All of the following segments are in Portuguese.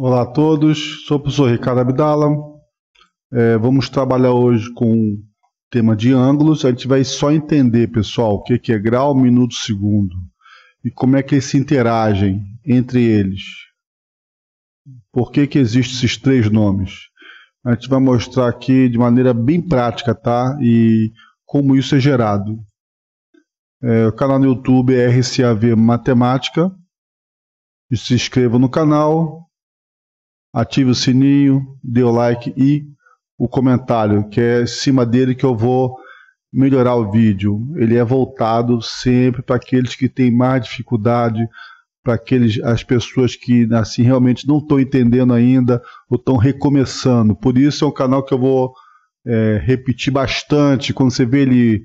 Olá a todos, sou o professor Ricardo Abdala. Vamos trabalhar hoje com o tema de ângulos. A gente vai só entender, pessoal, o que é grau, minuto, segundo e como é que eles se interagem entre eles. Por que existem esses três nomes? A gente vai mostrar aqui de maneira bem prática, tá? E como isso é gerado. O canal no YouTube é RCAV Matemática. E se inscreva no canal. Ative o sininho, dê o like e o comentário, que é em cima dele que eu vou melhorar o vídeo. Ele é voltado sempre para aqueles que têm mais dificuldade, para as pessoas que assim realmente não estão entendendo ainda ou estão recomeçando. Por isso é um canal que eu vou repetir bastante. Quando você vê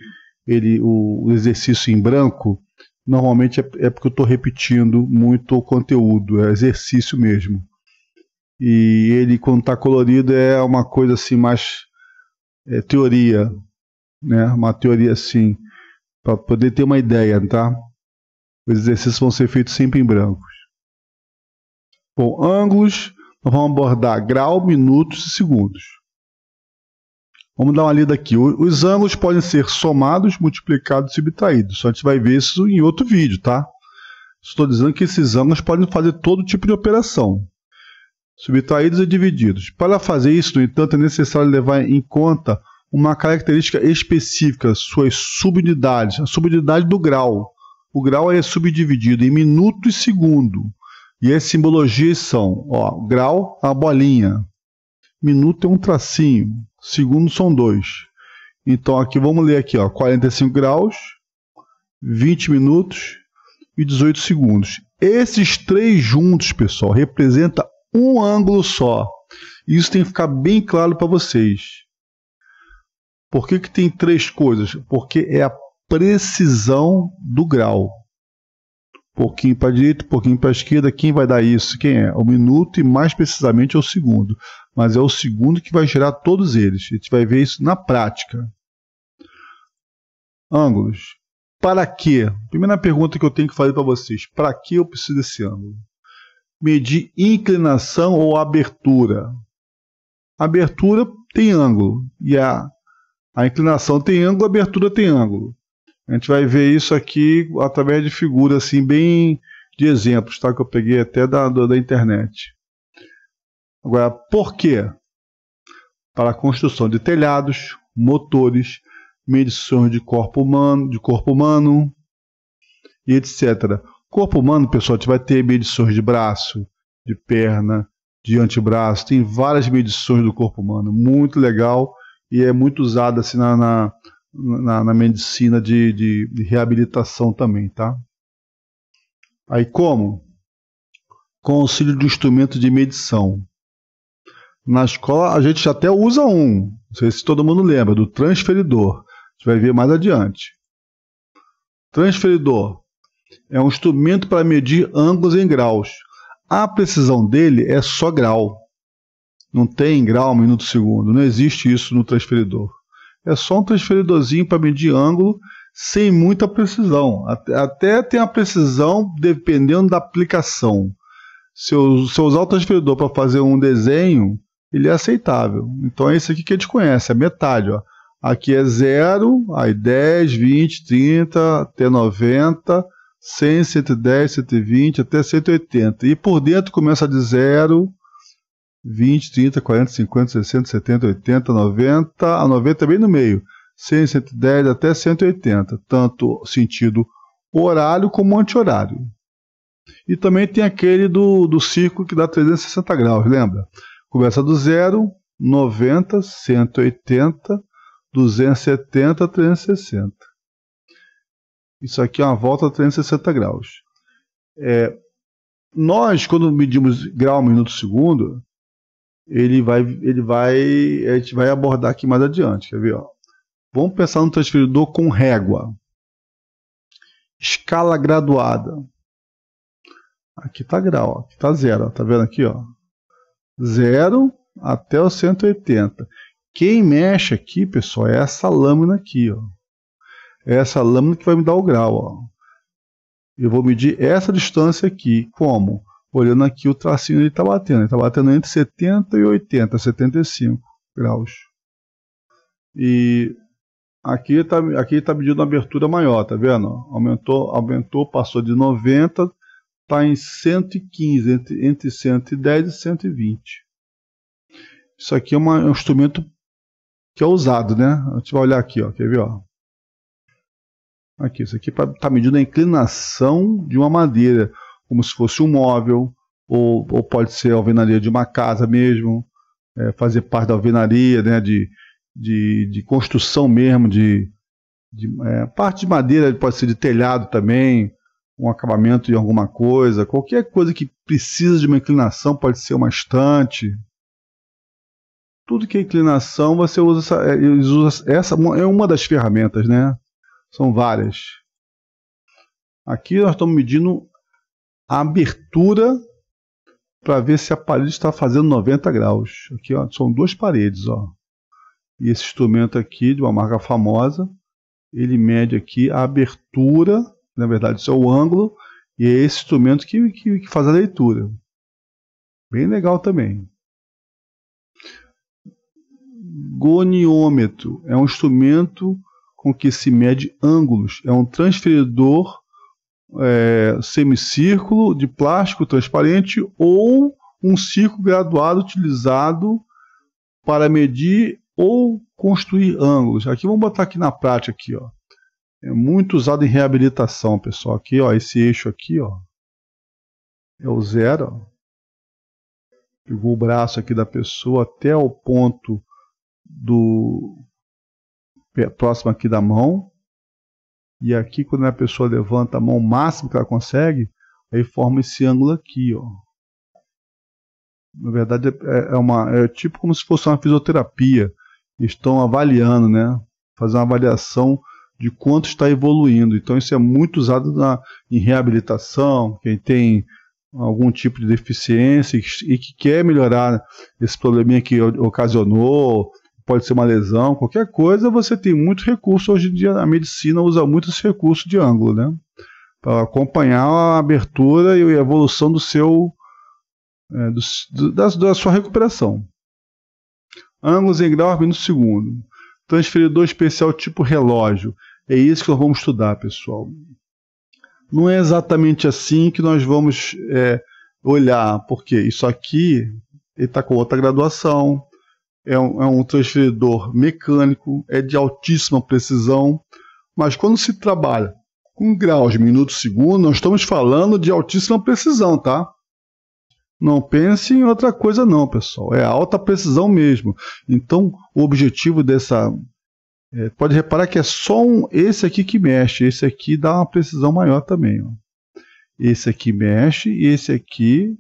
o exercício em branco, normalmente é porque eu estou repetindo muito o conteúdo, é exercício mesmo. E ele, quando está colorido, é uma coisa assim mais teoria, né? Uma teoria assim, para poder ter uma ideia, tá? Os exercícios vão ser feitos sempre em brancos. Bom, ângulos, nós vamos abordar grau, minutos e segundos. Vamos dar uma lida aqui. Os ângulos podem ser somados, multiplicados e subtraídos. Só a gente vai ver isso em outro vídeo, tá? Estou dizendo que esses ângulos podem fazer todo tipo de operação. Subtraídos e divididos. Para fazer isso, no entanto, é necessário levar em conta uma característica específica, suas subunidades, a subunidade do grau. O grau é subdividido em minuto e segundo. E as simbologias são, grau, a bolinha. Minuto é um tracinho. Segundo são 2. Então aqui vamos ler aqui, 45 graus, 20 minutos e 18 segundos. Esses três juntos, pessoal, representam um ângulo só. Isso tem que ficar bem claro para vocês. Por que tem três coisas? Porque é a precisão do grau. Um pouquinho para a direita, um pouquinho para a esquerda. Quem vai dar isso? Quem é? O minuto e mais precisamente é o segundo. Mas é o segundo que vai gerar todos eles. A gente vai ver isso na prática. Ângulos. Para quê? Primeira pergunta que eu tenho que fazer para vocês. Para que eu preciso desse ângulo? Medir inclinação ou abertura. A abertura tem ângulo. E a inclinação tem ângulo, a abertura tem ângulo. A gente vai ver isso aqui através de figuras assim, bem de exemplos, tá? Que eu peguei até da internet. Agora, por quê? Para a construção de telhados, motores, medições de corpo humano e etc. Corpo humano, pessoal, a gente vai ter medições de braço, de perna, de antebraço. Tem várias medições do corpo humano. Muito legal e é muito usado assim, na medicina de reabilitação também, tá? Aí como? Com auxílio de instrumento de medição. Na escola a gente até usa não sei se todo mundo lembra, do transferidor. A gente vai ver mais adiante. Transferidor é um instrumento para medir ângulos em graus. A precisão dele é só grau. Não tem grau, minuto, segundo. Não existe isso no transferidor. É só um transferidorzinho para medir ângulo sem muita precisão. Até tem a precisão dependendo da aplicação. Se eu usar o transferidor para fazer um desenho, ele é aceitável. Então é isso aqui que a gente conhece, a metade. Aqui é 0, aí 10, 20, 30, até 90... 100, 110, 120, até 180. E por dentro começa de 0, 20, 30, 40, 50, 60, 70, 80, 90. A 90 é bem no meio. 100, 110 até 180. Tanto sentido horário como anti-horário. E também tem aquele do círculo que dá 360 graus, lembra? Começa do 0, 90, 180, 270, 360. Isso aqui é uma volta a 360 graus. Nós, quando medimos grau, minuto, segundo, a gente vai abordar aqui mais adiante. Quer ver? Vamos pensar no transferidor com régua. Escala graduada. Aqui está grau, aqui está 0. Está vendo aqui? 0 até o 180. Quem mexe aqui, pessoal, é essa lâmina aqui. É essa lâmina que vai me dar o grau. Eu vou medir essa distância aqui. Como? olhando aqui o tracinho ele está batendo entre 70 e 80, 75 graus. E aqui está medindo uma abertura maior, tá vendo? Aumentou, passou de 90, está em 115, entre 110 e 120. Isso aqui é um instrumento que é usado, né? A gente vai olhar aqui, ó, quer ver, ó? Aqui, isso aqui está medindo a inclinação de uma madeira, como se fosse um móvel, ou pode ser a alvenaria de uma casa mesmo, fazer parte da alvenaria, né, de construção mesmo, parte de madeira, pode ser de telhado também, um acabamento de alguma coisa, qualquer coisa que precisa de uma inclinação, pode ser uma estante. Tudo que é inclinação, você usa essa é uma das ferramentas, né? São várias. Aqui nós estamos medindo a abertura para ver se a parede está fazendo 90 graus. Aqui, ó, são duas paredes, ó. E esse instrumento aqui, de uma marca famosa, ele mede aqui a abertura, na verdade isso é o ângulo, e é esse instrumento que faz a leitura. Bem legal também. Goniômetro é um instrumento com que se mede ângulos. É um transferidor semicírculo de plástico transparente ou um círculo graduado utilizado para medir ou construir ângulos. Aqui vamos botar aqui na prática aqui, ó. É muito usado em reabilitação, pessoal. Aqui, ó, esse eixo aqui, ó, é o 0, ó. Pegou o braço aqui da pessoa até o ponto próximo aqui da mão, e aqui quando a pessoa levanta a mão o máximo que ela consegue, aí forma esse ângulo aqui, ó. Na verdade é tipo como se fosse uma fisioterapia. Estão avaliando, né? Fazer uma avaliação de quanto está evoluindo. Então isso é muito usado em reabilitação, quem tem algum tipo de deficiência e que quer melhorar esse probleminha que ocasionou. Pode ser uma lesão, qualquer coisa, você tem muito recurso. Hoje em dia a medicina usa muito esse recurso de ângulo, né? Para acompanhar a abertura e a evolução da sua recuperação. Ângulos em graus minuto segundo. Transferidor especial tipo relógio. É isso que nós vamos estudar, pessoal. Não é exatamente assim que nós vamos olhar, porque isso aqui está com outra graduação. É um transferidor mecânico, é de altíssima precisão, mas quando se trabalha com graus de minuto segundo, nós estamos falando de altíssima precisão, tá? Não pense em outra coisa não, pessoal, é alta precisão mesmo. Então, o objetivo pode reparar que é só esse aqui que mexe, esse aqui dá uma precisão maior também, ó. Esse aqui mexe e esse aqui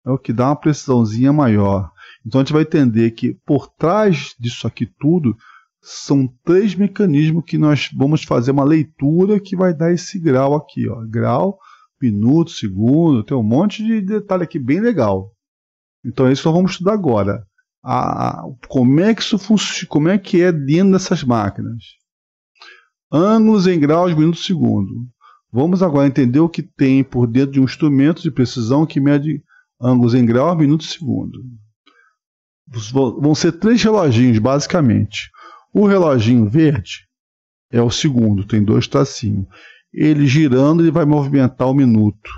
é o que dá uma precisãozinha maior. Então a gente vai entender que por trás disso aqui tudo são 3 mecanismos que nós vamos fazer uma leitura que vai dar esse grau aqui, ó. Grau, minuto, segundo, tem um monte de detalhe aqui bem legal. Então é isso que nós vamos estudar agora. Como é que isso funciona, como é que é dentro dessas máquinas. Ângulos em graus, minuto, segundo. Vamos agora entender o que tem por dentro de um instrumento de precisão que mede ângulos em graus, minuto, segundo. Vão ser 3 reloginhos, basicamente. O reloginho verde é o segundo, tem 2 tracinhos. Ele girando, ele vai movimentar o minuto.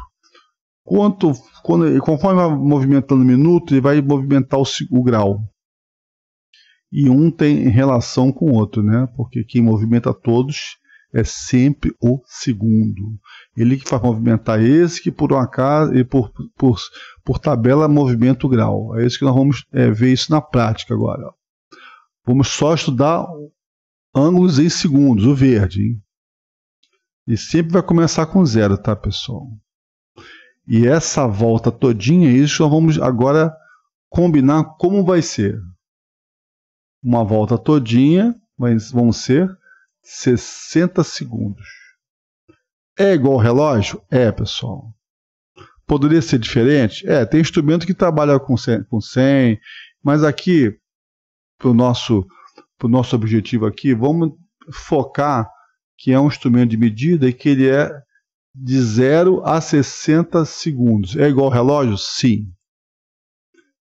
Conforme vai movimentando o minuto, ele vai movimentar o grau. E um tem relação com o outro, né? Porque quem movimenta todos é sempre o segundo. Ele que faz movimentar esse, que por um acaso, e por tabela movimenta o grau. É isso que nós vamos ver isso na prática agora. Ó. Vamos só estudar ângulos em segundos, o verde. Hein? E sempre vai começar com 0, tá, pessoal? E essa volta todinha, isso que nós vamos agora combinar como vai ser. Uma volta todinha, vão ser 60 segundos. É igual ao relógio? É, pessoal. Poderia ser diferente? Tem instrumento que trabalha com 100, mas aqui, para o nosso objetivo aqui, vamos focar que é um instrumento de medida e que ele é de 0 a 60 segundos. É igual ao relógio? Sim.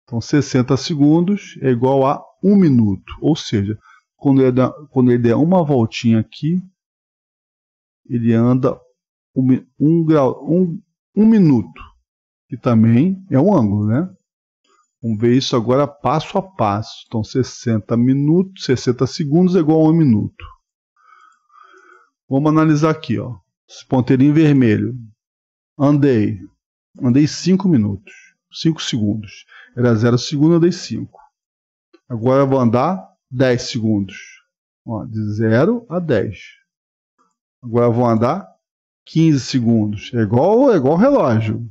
Então, 60 segundos é igual a 1 minuto. Ou seja, quando ele der uma voltinha aqui, ele anda um minuto. Que também é um ângulo, né? Vamos ver isso agora passo a passo. Então, 60 segundos é igual a 1 minuto. Vamos analisar aqui, ó. Esse ponteirinho vermelho. Andei 5 minutos. 5 segundos. Era 0 segundo, eu dei 5. Agora eu vou andar 10 segundos. Ó, de 0 a 10. Agora eu vou andar 15 segundos. É igual ao relógio.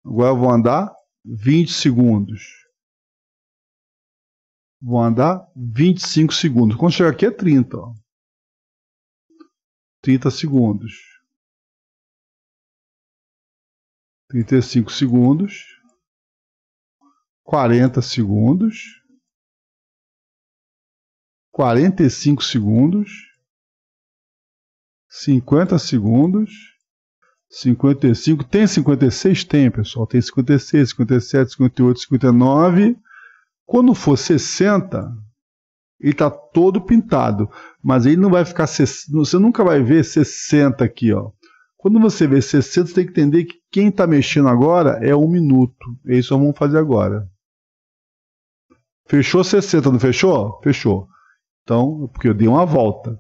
Agora eu vou andar 20 segundos. Vou andar 25 segundos. Quando chegar aqui é 30. Ó. 30 segundos. 35 segundos. 40 segundos. 45 segundos. 50 segundos. 55. Tem 56? Tem, pessoal. Tem 56, 57, 58, 59. Quando for 60, ele está todo pintado. Mas ele não vai ficar... Você nunca vai ver 60 aqui, ó. Quando você vê 60, você tem que entender que quem está mexendo agora é 1 minuto. É isso que nós vamos fazer agora. Fechou 60, não fechou? Fechou. Então, porque eu dei uma volta.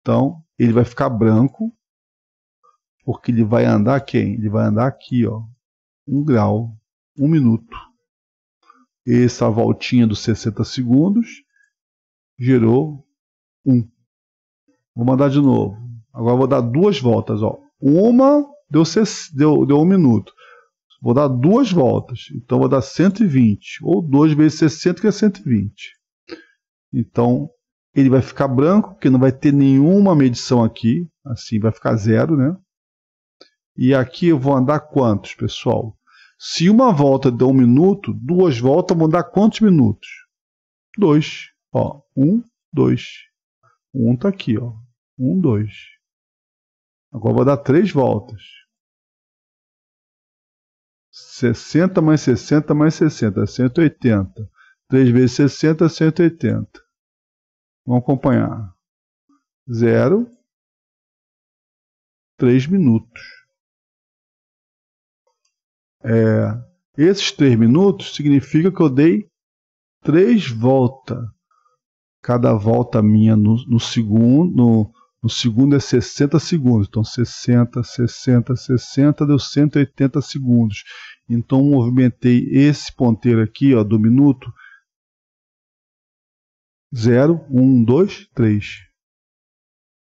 Então, ele vai ficar branco. Porque ele vai andar quem? Ele vai andar aqui, ó. 1 grau. 1 minuto. Essa voltinha dos 60 segundos gerou 1. Vou mandar de novo. Agora eu vou dar 2 voltas, ó. Uma deu 1 minuto. Vou dar 2 voltas. Então vou dar 120. Ou 2 vezes 60, que é 120. Então ele vai ficar branco, porque não vai ter nenhuma medição aqui. Assim vai ficar 0, né? E aqui eu vou andar quantos, pessoal? Se uma volta deu 1 minuto, 2 voltas vão dar quantos minutos? 2. Ó, 1, 2. 1 tá aqui, ó. 1, 2. Agora eu vou dar 3 voltas. 60 mais 60 mais 60, 180. 3 vezes 60, 180. Vamos acompanhar. 0, 3 minutos. Esses 3 minutos significa que eu dei 3 voltas. Cada volta minha no segundo é 60 segundos. Então 60, 60, 60 deu 180 segundos. Então movimentei esse ponteiro aqui, ó, do minuto. 0, 1, 2, 3.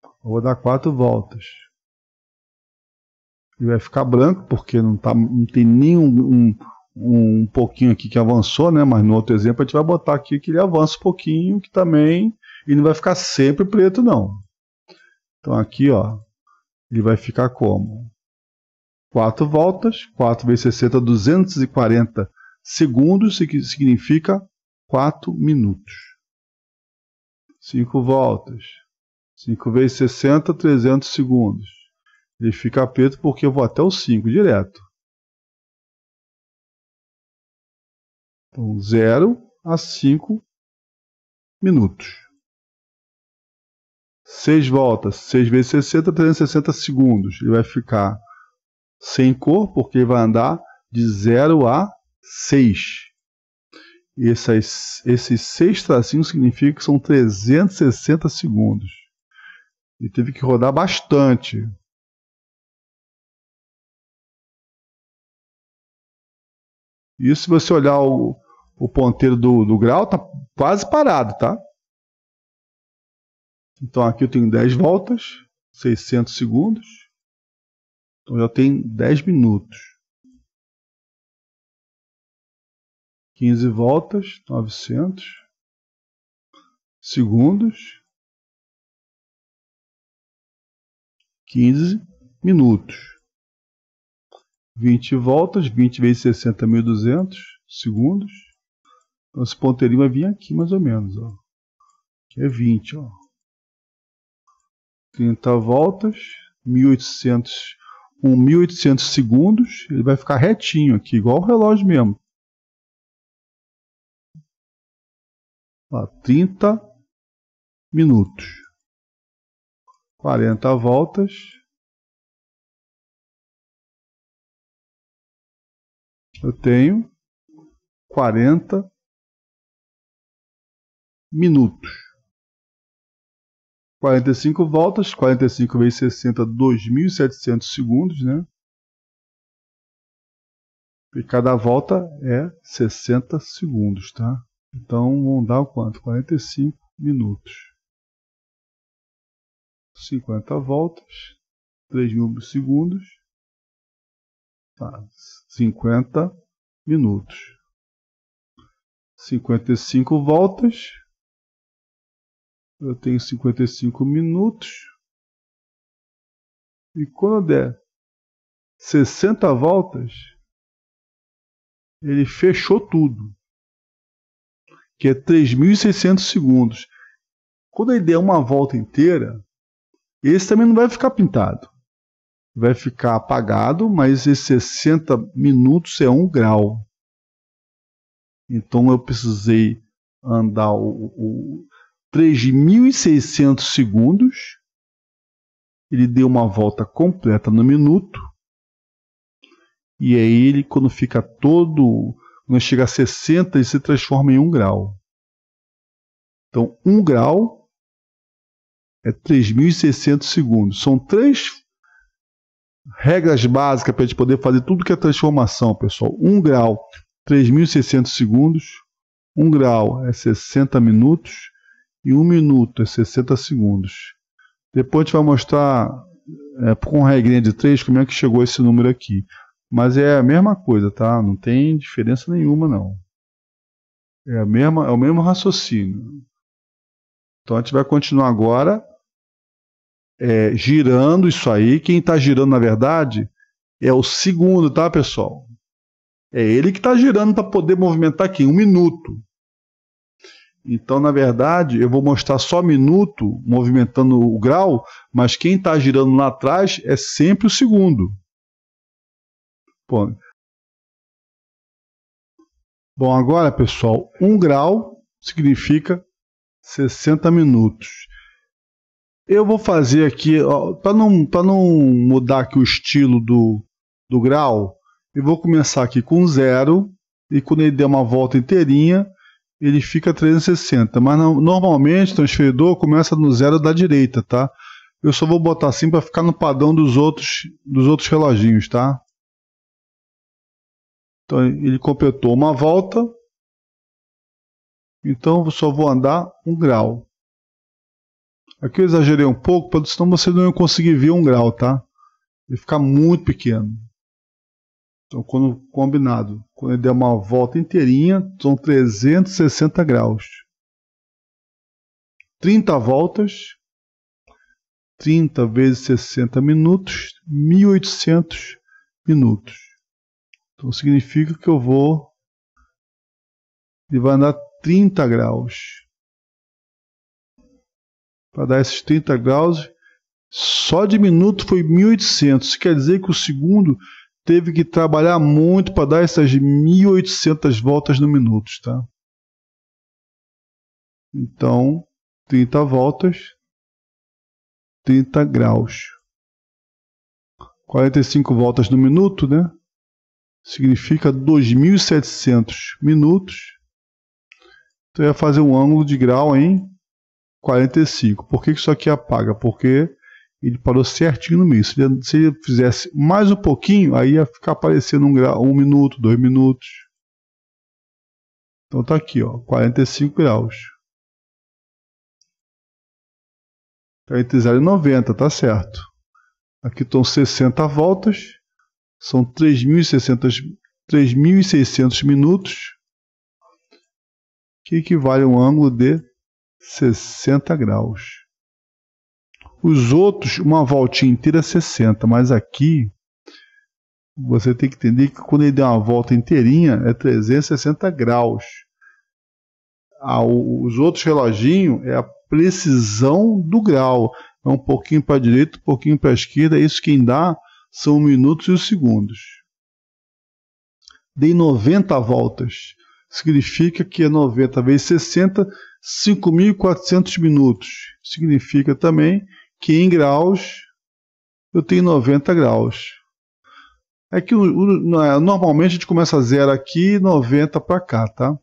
Eu vou dar 4 voltas. E vai ficar branco, porque não tem nem um pouquinho aqui que avançou, né? Mas no outro exemplo a gente vai botar aqui que ele avança um pouquinho, que também ele não vai ficar sempre preto, não. Então aqui, ó, ele vai ficar como? 4 voltas, 4 vezes 60, 240 segundos, que significa 4 minutos. 5 voltas, 5 vezes 60, 300 segundos. Ele fica preto porque eu vou até o 5 direto. Então, 0 a 5 minutos. 6 voltas, 6 vezes 60, 360 segundos. Ele vai ficar sem cor, porque ele vai andar de 0 a 6. Esses 6 tracinhos significam que são 360 segundos. Ele teve que rodar bastante. Isso, se você olhar o ponteiro do grau, tá quase parado, tá? Então aqui eu tenho 10 voltas, 600 segundos. Então já tem 10 minutos. 15 voltas, 900 segundos. 15 minutos. 20 voltas, 20 vezes 60, 1.200 segundos. Então esse ponteirinho vai vir aqui mais ou menos, ó. Aqui é 20, ó. 30 voltas, 1.800 segundos, ele vai ficar retinho aqui, igual o relógio mesmo. 30 minutos. 40 voltas. Eu tenho 40 minutos. 45 voltas, 45 vezes 60, 2.700 segundos, né? E cada volta é 60 segundos, tá? Então, vamos dar o quanto? 45 minutos. 50 voltas, 3.000 segundos, tá? 50 minutos. 55 voltas, eu tenho 55 minutos. E quando eu der 60 voltas, ele fechou tudo, que é 3.600 segundos. Quando ele der uma volta inteira, esse também não vai ficar pintado. Vai ficar apagado, mas esses 60 minutos é 1 grau. Então eu precisei andar 3.600 segundos. Ele deu uma volta completa no minuto. E aí ele, quando fica todo... Quando chega a 60, ele se transforma em 1 grau. Então, 1 grau é 3.600 segundos. São 3 regras básicas para a gente poder fazer tudo que é transformação, pessoal. 1 grau, 3.600 segundos. 1 grau é 60 minutos. E 1 minuto é 60 segundos. Depois a gente vai mostrar com regrinha de 3 como é que chegou esse número aqui. Mas é a mesma coisa, tá? Não tem diferença nenhuma, não. É o mesmo raciocínio. Então a gente vai continuar agora girando isso aí. Quem está girando, na verdade, é o segundo, tá, pessoal? É ele que está girando para poder movimentar aqui, 1 minuto. Então, na verdade, eu vou mostrar só minuto movimentando o grau, mas quem está girando lá atrás é sempre o segundo. Bom, agora, pessoal, 1 grau significa 60 minutos. Eu vou fazer aqui, para não mudar aqui o estilo do grau, eu vou começar aqui com 0, e quando ele der uma volta inteirinha, ele fica 360. Mas normalmente o transferidor começa no 0 da direita, tá? Eu só vou botar assim para ficar no padrão dos outros reloginhos, tá? Então ele completou uma volta, então eu só vou andar 1 grau. Aqui eu exagerei um pouco, senão você não ia conseguir ver 1 grau, tá? Ele fica muito pequeno. Então, combinado, quando ele der uma volta inteirinha, são 360 graus. 30 voltas, 30 vezes 60 minutos, 1.800 minutos. Então significa que ele vai andar 30 graus. Para dar esses 30 graus, só de minuto foi 1.800. Isso quer dizer que o segundo teve que trabalhar muito para dar essas 1.800 voltas no minuto, tá? Então, 30 voltas, 30 graus. 45 voltas no minuto, né? Significa 2.700 minutos. Então, eu ia fazer um ângulo de grau em 45. Por que isso aqui apaga? Porque ele parou certinho no meio. Se ele fizesse mais um pouquinho, aí ia ficar aparecendo 1 minuto, 2 minutos. Então tá aqui, ó, 45 graus. Tá entre 0 e 90, tá certo. Aqui estão 60 voltas. São 3.600 minutos, que equivale a um ângulo de 60 graus. Os outros, uma voltinha inteira é 60, mas aqui você tem que entender que quando ele der uma volta inteirinha é 360 graus. Os outros reloginhos é a precisão do grau. É um pouquinho para a direita, um pouquinho para a esquerda. Isso quem dá são os minutos e os segundos. Dei 90 voltas. Significa que é 90 vezes 60, 5.400 minutos. Significa também que em graus eu tenho 90 graus. É que normalmente a gente começa 0 aqui e 90 para cá, tá?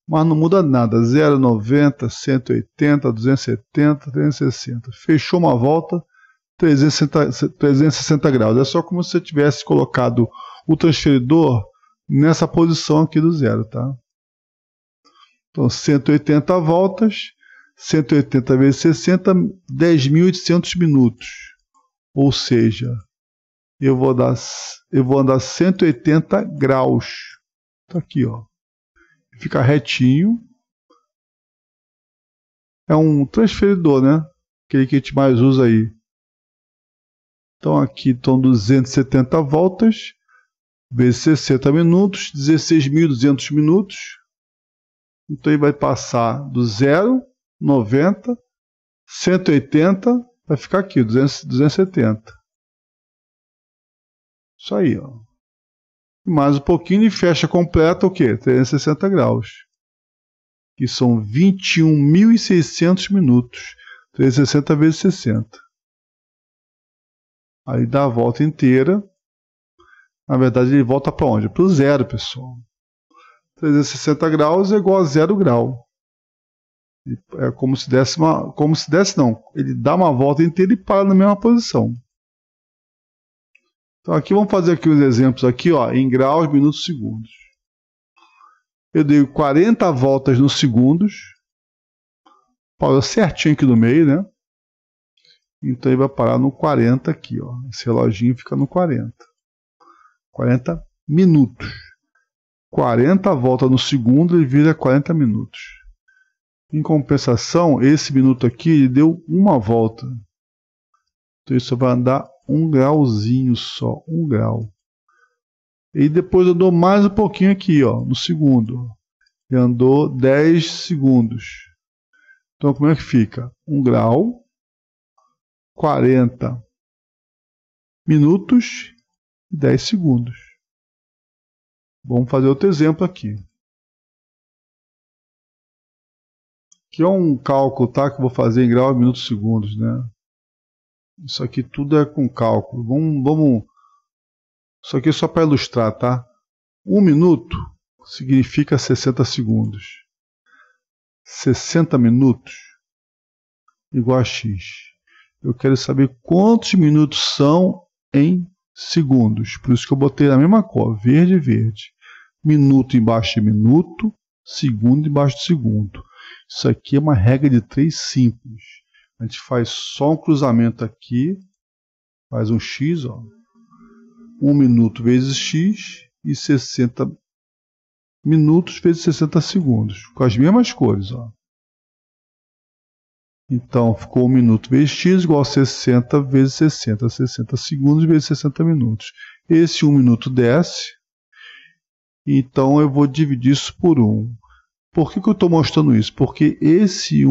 Mas não muda nada. 0, 90, 180, 270, 360. Fechou uma volta, 360 graus. É só como se você tivesse colocado o transferidor nessa posição aqui do 0, tá? Então, 180 voltas, 180 vezes 60, 10.800 minutos. Ou seja, eu vou andar 180 graus. Tá aqui, ó. Fica retinho. É um transferidor, né? Aquele que a gente mais usa aí. Então, aqui estão 270 voltas, vezes 60 minutos, 16.200 minutos. Então ele vai passar do 0, 90, 180, vai ficar aqui, 270. Isso aí, ó. Mais um pouquinho e fecha completa o quê? 360 graus. Que são 21.600 minutos. 360 vezes 60. Aí dá a volta inteira. Na verdade ele volta para onde? Para o 0, pessoal. 360 graus é igual a 0 grau. É como se desse não. Ele dá uma volta inteira e para na mesma posição. Então aqui vamos fazer aqui os exemplos aqui, ó, em graus, minutos, segundos. Eu dei 40 voltas nos segundos. Parou certinho aqui no meio, né? Então ele vai parar no 40 aqui, ó. Esse reloginho fica no 40. 40 minutos. 40 voltas no segundo, ele vira 40 minutos. Em compensação, esse minuto aqui, ele deu uma volta. Então isso vai andar um grauzinho só, 1 grau. E depois eu dou mais um pouquinho aqui, ó, no segundo. Ele andou 10 segundos. Então como é que fica? 1 grau, 40 minutos e 10 segundos. Vamos fazer outro exemplo aqui. Aqui é um cálculo, tá? Que eu vou fazer em graus, minutos, segundos, né? Isso aqui tudo é com cálculo. Vamos. Isso aqui é só para ilustrar, tá? 1 minuto significa 60 segundos. 60 minutos igual a x. Eu quero saber quantos minutos são em segundos. Por isso que eu botei a mesma cor, verde e verde. Minuto embaixo de minuto, segundo embaixo de segundo. Isso aqui é uma regra de 3 simples. A gente faz só um cruzamento aqui, faz um x, ó. 1 minuto vezes x e 60 minutos vezes 60 segundos, com as mesmas cores, ó. Então, ficou 1 minuto vezes x igual a 60 vezes 60, 60 segundos vezes 60 minutos. Esse 1 minuto desce, então eu vou dividir isso por 1. Por que eu estou mostrando isso? Porque esse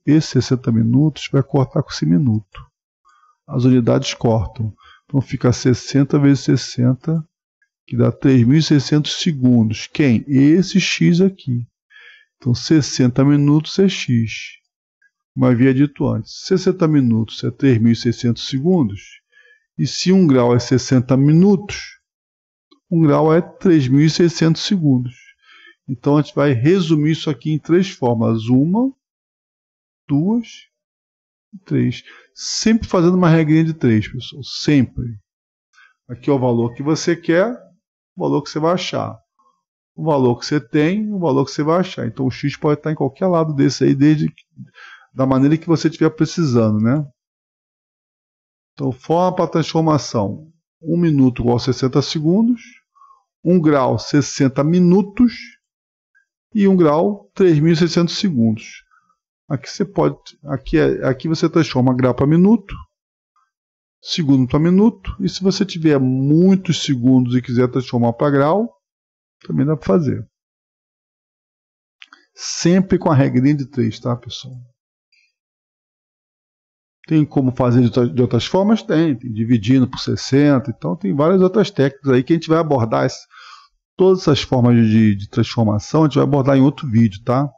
60 minutos vai cortar com esse minuto. As unidades cortam. Então fica 60 vezes 60, que dá 3.600 segundos. Quem? Esse x aqui. Então 60 minutos é x. Como havia dito antes, 60 minutos é 3.600 segundos. E se 1 grau é 60 minutos, 1 grau é 3.600 segundos. Então a gente vai resumir isso aqui em 3 formas. 1, 2 e 3. Sempre fazendo uma regrinha de 3, pessoal. Sempre. Aqui é o valor que você quer, o valor que você vai achar. O valor que você tem, o valor que você vai achar. Então o x pode estar em qualquer lado desse aí, da maneira que você estiver precisando, né? Então forma para transformação. 1 minuto igual a 60 segundos. 1 grau, 60 minutos. E 1 grau, 3.600 segundos. Aqui você pode, aqui você transforma grau para minuto, segundo para minuto, e se você tiver muitos segundos e quiser transformar para grau, também dá para fazer. Sempre com a regrinha de 3, tá, pessoal? Tem como fazer de outras formas? Tem dividindo por 60, então tem várias outras técnicas aí que a gente vai abordar. Todas essas formas de transformação a gente vai abordar em outro vídeo, tá?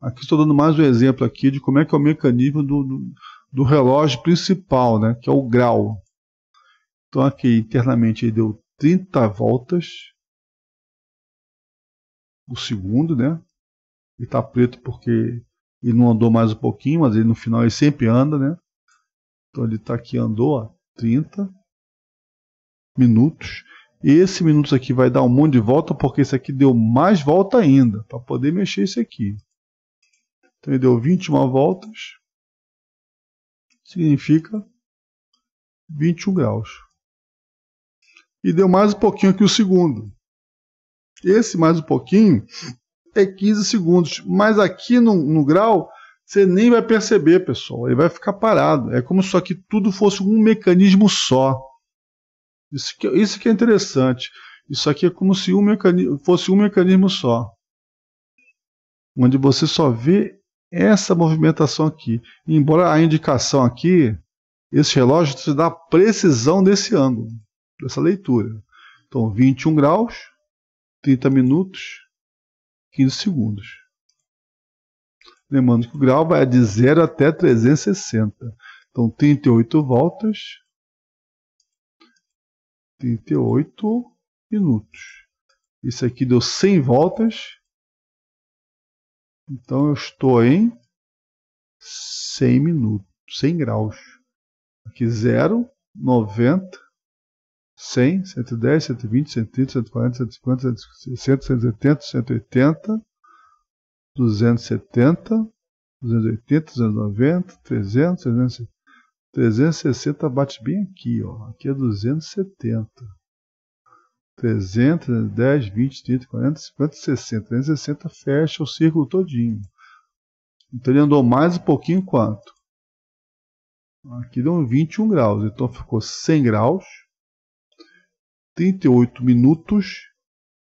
Aqui estou dando mais um exemplo aqui de como é que é o mecanismo do relógio principal, né? Que é o grau. Então aqui internamente ele deu 30 voltas por segundo, né? Ele está preto porque ele não andou mais um pouquinho, mas ele no final ele sempre anda, né? Então ele está aqui, andou, ó, 30 minutos. E esse minutos aqui vai dar um monte de volta, porque esse aqui deu mais volta ainda, para poder mexer esse aqui. Então ele deu 21 voltas, significa 21 graus. E deu mais um pouquinho aqui o segundo. Esse mais um pouquinho é 15 segundos, mas aqui no grau você nem vai perceber, pessoal, ele vai ficar parado. É como se isso aqui tudo fosse um mecanismo só. Isso que é interessante. Isso aqui é como se fosse um mecanismo só, onde você só vê essa movimentação aqui. Embora a indicação aqui, esse relógio te dá a precisão desse ângulo, dessa leitura. Então 21 graus, 30 minutos, 15 segundos. Lembrando que o grau vai de 0 até 360. Então 38 voltas, 38 minutos. Isso aqui deu 100 voltas. Então eu estou em 100 minutos, 100 graus. Aqui 0, 90, 100, 110, 120, 130, 140, 150, 160, 170, 180, 270, 280, 290, 300, 360 bate bem aqui, ó. Aqui é 270. 300, 310, 20, 30, 40, 50, 60. 360 fecha o círculo todinho. Então ele andou mais um pouquinho quanto? Aqui deu 21 graus. Então ficou 100 graus, 38 minutos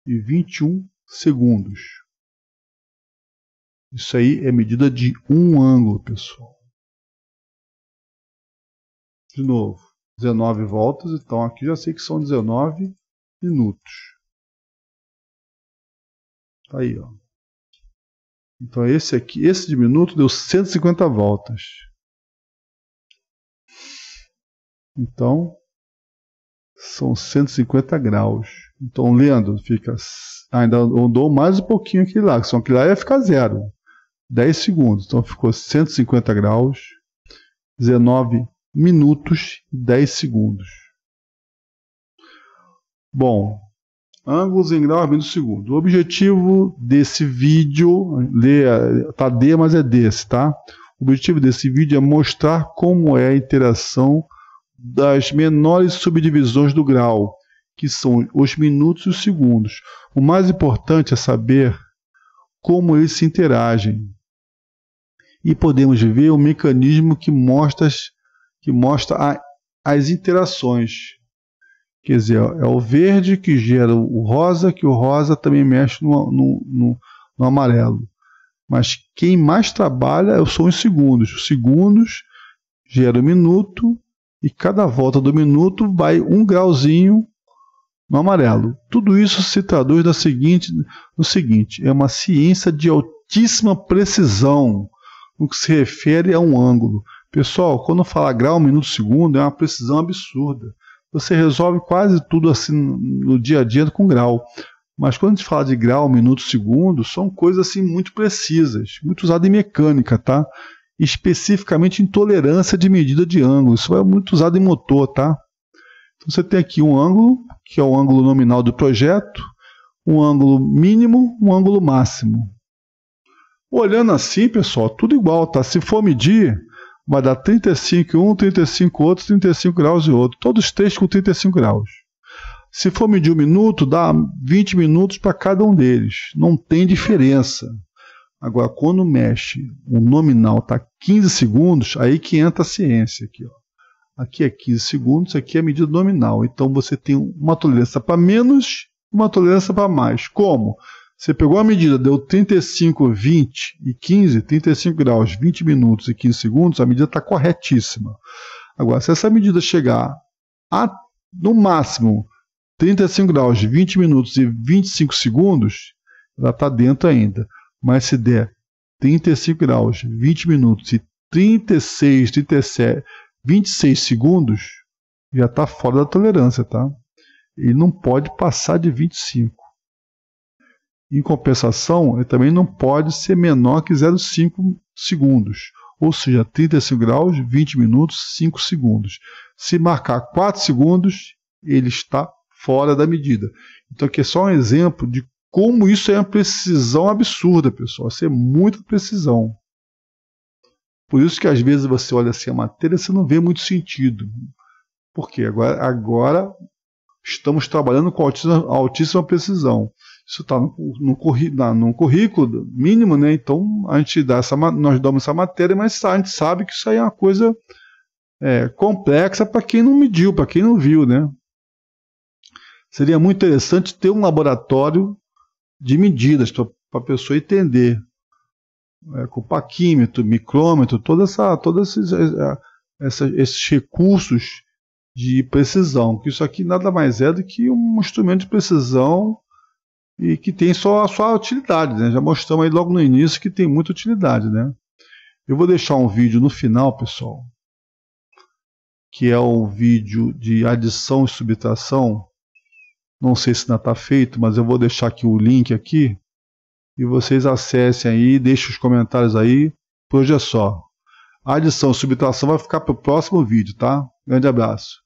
e 21 segundos. Isso aí é medida de um ângulo, pessoal. De novo, 19 voltas. Então aqui já sei que são 19 minutos. Tá aí, ó. Então esse aqui, esse de minuto deu 150 voltas. Então são 150 graus. Então lendo, fica, ainda andou mais um pouquinho aqui lá, que só que lá ia ficar 0. 10 segundos. Então ficou 150 graus, 19 minutos e 10 segundos. Bom, ângulos em grau minuto segundo. O objetivo desse vídeo, tá D, mas é desse, tá? O objetivo desse vídeo é mostrar como é a interação das menores subdivisões do grau, que são os minutos e os segundos. O mais importante é saber como eles se interagem. E podemos ver o mecanismo que mostra as interações. Quer dizer, é o verde que gera o rosa, que o rosa também mexe no amarelo. Mas quem mais trabalha são os segundos. Os segundos geram o minuto e cada volta do minuto vai um grauzinho no amarelo. Tudo isso se traduz no seguinte, é uma ciência de altíssima precisão no que se refere a um ângulo. Pessoal, quando falar grau, minuto, segundo, é uma precisão absurda. Você resolve quase tudo assim no dia a dia com grau. Mas quando a gente fala de grau, minuto, segundo, são coisas assim muito precisas, muito usadas em mecânica, tá? Especificamente em tolerância de medida de ângulo. Isso é muito usado em motor, tá? Então você tem aqui um ângulo, que é o ângulo nominal do projeto, um ângulo mínimo, um ângulo máximo. Olhando assim, pessoal, tudo igual, tá? Se for medir, vai dar 35 em um, 35 outro, 35 graus e outro. Todos três com 35 graus. Se for medir um minuto, dá 20 minutos para cada um deles. Não tem diferença. Agora, quando mexe, o nominal está 15 segundos, aí que entra a ciência. Aqui, ó. Aqui é 15 segundos, aqui é a medida nominal. Então você tem uma tolerância para menos e uma tolerância para mais. Como? Você pegou a medida, deu 35, 20 e 15, 35 graus, 20 minutos e 15 segundos, a medida está corretíssima. Agora, se essa medida chegar a, no máximo, 35 graus, 20 minutos e 25 segundos, ela está dentro ainda. Mas se der 35 graus, 20 minutos e 36, 37, 26 segundos, já está fora da tolerância, tá? Ele não pode passar de 25. Em compensação, ele também não pode ser menor que 0,5 segundos. Ou seja, 35 graus, 20 minutos, 5 segundos. Se marcar 4 segundos, ele está fora da medida. Então aqui é só um exemplo de como isso é uma precisão absurda, pessoal. Isso é muita precisão. Por isso que às vezes você olha assim a matéria e você não vê muito sentido. Por quê? Agora estamos trabalhando com altíssima precisão. Isso está no currículo mínimo, né? Então a gente nós damos essa matéria, mas a gente sabe que isso aí é uma coisa complexa para quem não mediu, para quem não viu, né? Seria muito interessante ter um laboratório de medidas para a pessoa entender. Com paquímetro, micrômetro, todos esses recursos de precisão. Que isso aqui nada mais é do que um instrumento de precisão e que tem só a sua utilidade, né? Já mostramos aí logo no início que tem muita utilidade, né? Eu vou deixar um vídeo no final, pessoal, que é o vídeo de adição e subtração. Não sei se ainda está feito, mas eu vou deixar aqui o link aqui e vocês acessem aí, deixem os comentários aí. Por hoje é só. A adição e subtração vai ficar para o próximo vídeo, tá? Grande abraço.